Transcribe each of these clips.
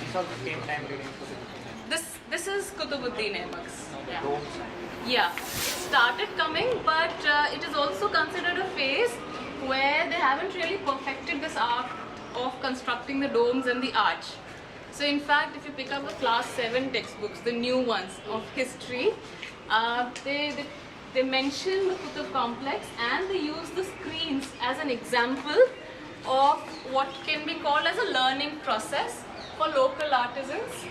This also came time during Qutub. This is Qutubuddin Ep6. The domes. Yeah, it started coming, but it is also considered a phase where they haven't really perfected this art of constructing the domes and the arch. So in fact, if you pick up the class 7 textbooks, the new ones of history, they mention the Qutub Complex and they use the screens as an example of what can be called as a learning process for local artisans,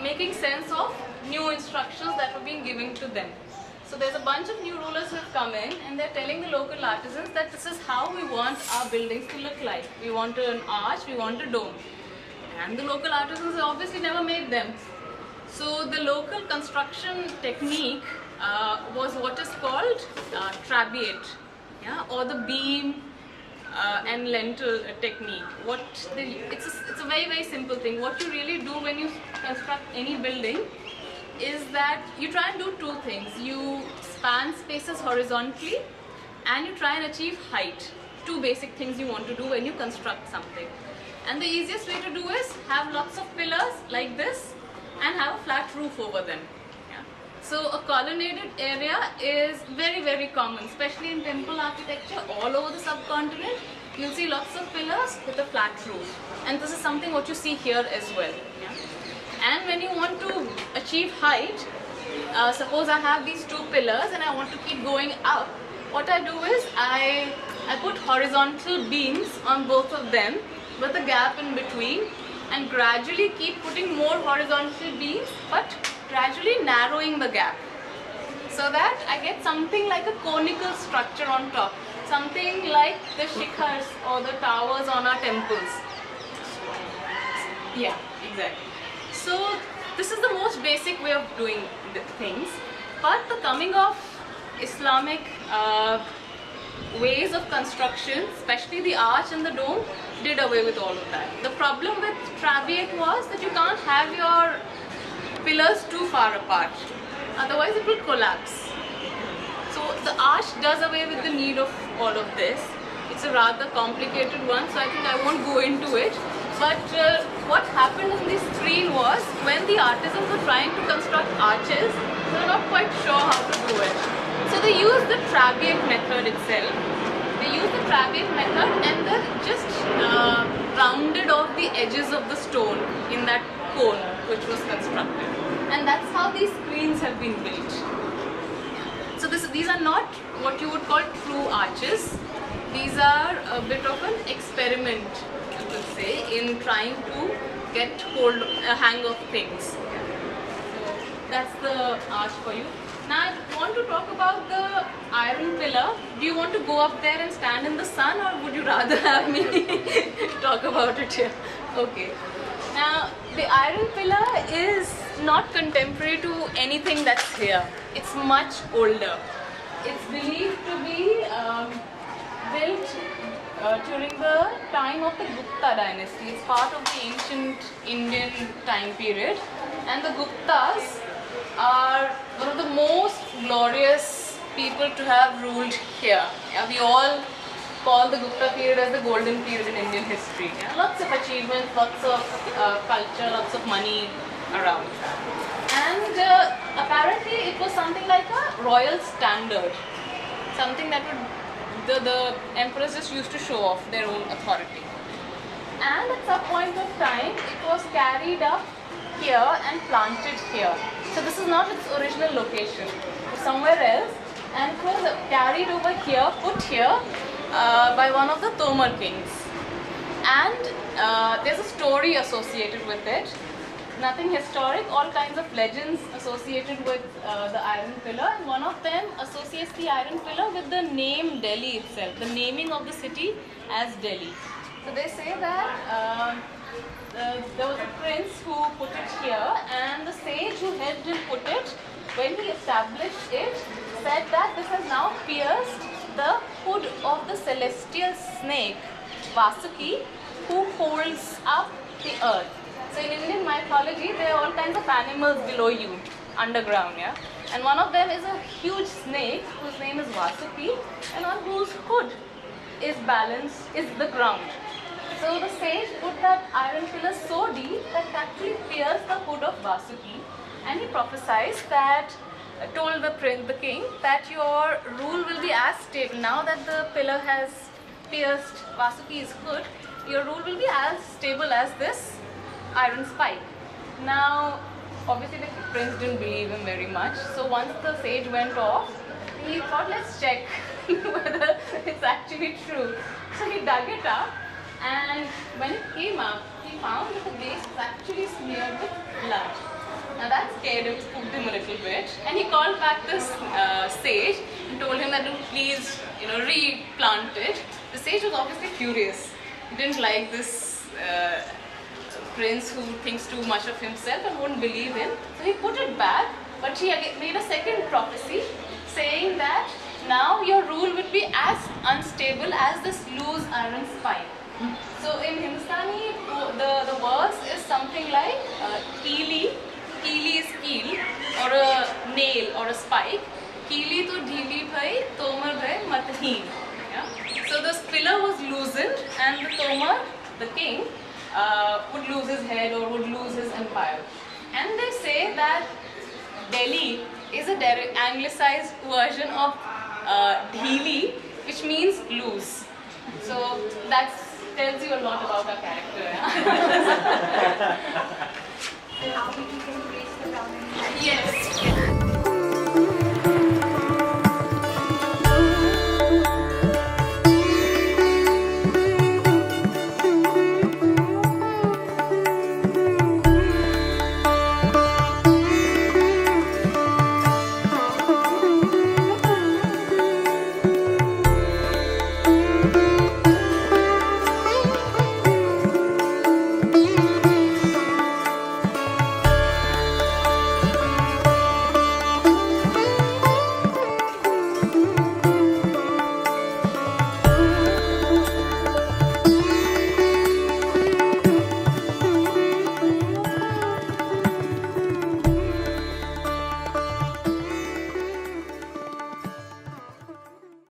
making sense of new instructions that were being given to them. So there's a bunch of new rulers who have come in and they're telling the local artisans that this is how we want our buildings to look like. We want an arch, we want a dome. And the local artisans obviously never made them. So the local construction technique was what is called trabeate, yeah, or the beam and lintel technique. It's a very, very simple thing. What you really do when you construct any building is that you try and do two things. You span spaces horizontally and you try and achieve height. Two basic things you want to do when you construct something. And the easiest way to do is have lots of pillars like this and have a flat roof over them. Yeah. So a colonnaded area is very, very common, especially in temple architecture all over the subcontinent. You'll see lots of pillars with a flat roof. And this is something what you see here as well. Yeah. And when you want to achieve height, suppose I have these two pillars and I want to keep going up, what I do is I put horizontal beams on both of them with a gap in between and gradually keep putting more horizontal beams but gradually narrowing the gap so that I get something like a conical structure on top, something like the shikhars or the towers on our temples. Yeah, exactly. So this is the most basic way of doing things, but the coming of Islamic ways of construction, especially the arch and the dome, did away with all of that. The problem with trabeate was that you can't have your pillars too far apart, otherwise it will collapse. So the arch does away with the need of all of this. It's a rather complicated one, so I think I won't go into it. But what happened in this screen was, when the artisans were trying to construct arches, they were not quite sure how to do it. So they used the trabeate method itself. They used the trabeate method and then just rounded off the edges of the stone in that cone which was constructed. And that's how these screens have been built. So these are not what you would call true arches. These are a bit of an experiment, you could say, in trying to get a hang of things. So that's the arch for you. Now I want to talk about the iron pillar. Do you want to go up there and stand in the sun, or would you rather have me talk about it here? Okay. Now the iron pillar is not contemporary to anything that's here. It's much older. It's believed to be built during the time of the Gupta dynasty. It's part of the ancient Indian time period, and the Guptas are one of the most glorious people to have ruled here. Yeah, we all call the Gupta period as the golden period in Indian history. Yeah? Lots of achievements, lots of culture, lots of money around. And apparently it was something like a royal standard, something that the emperors just used to show off their own authority. And at some point of time, it was carried up here and planted here. So this is not its original location. It's somewhere else, and it was carried over here, put here by one of the Tomar kings. And there's a story associated with it. Nothing historic, all kinds of legends associated with the iron pillar, and one of them associates the iron pillar with the name Delhi itself, the naming of the city as Delhi. So they say that there was a prince who put it here, and the sage who helped him put it, when he established it, said that this has now pierced the hood of the celestial snake, Vasuki, who holds up the earth. So in Indian mythology, there are all kinds of animals below you, underground, yeah? And one of them is a huge snake whose name is Vasuki, and on whose hood is the ground. So the sage put that iron pillar so deep that Vasuki, and he prophesied that, told the king that your rule will be as stable. Now that the pillar has pierced Vasuki's foot, your rule will be as stable as this iron spike. Now, obviously the prince didn't believe him very much. So once the sage went off, he thought, let's check whether it's actually true. So he dug it up, and when it came up, he found that the base was actually smeared with blood. Now that scared him, spooked him a little bit, and he called back this sage and told him that to please, replant it. The sage was obviously furious. He didn't like this prince who thinks too much of himself and won't believe him. So he put it back, but he again made a second prophecy saying that now your rule would be as unstable as this loose iron spike. So in Hindustani, the verse is something like keeli. Keeli is keel, or a nail or a spike. Keeli to dhili bhai, tomar bhai mathin. Yeah? So this pillar was loosened, and the tomar, the king, would lose his head or would lose his empire. And they say that Delhi is a anglicized version of dhili, which means loose. So that tells you a lot about our character. Yeah?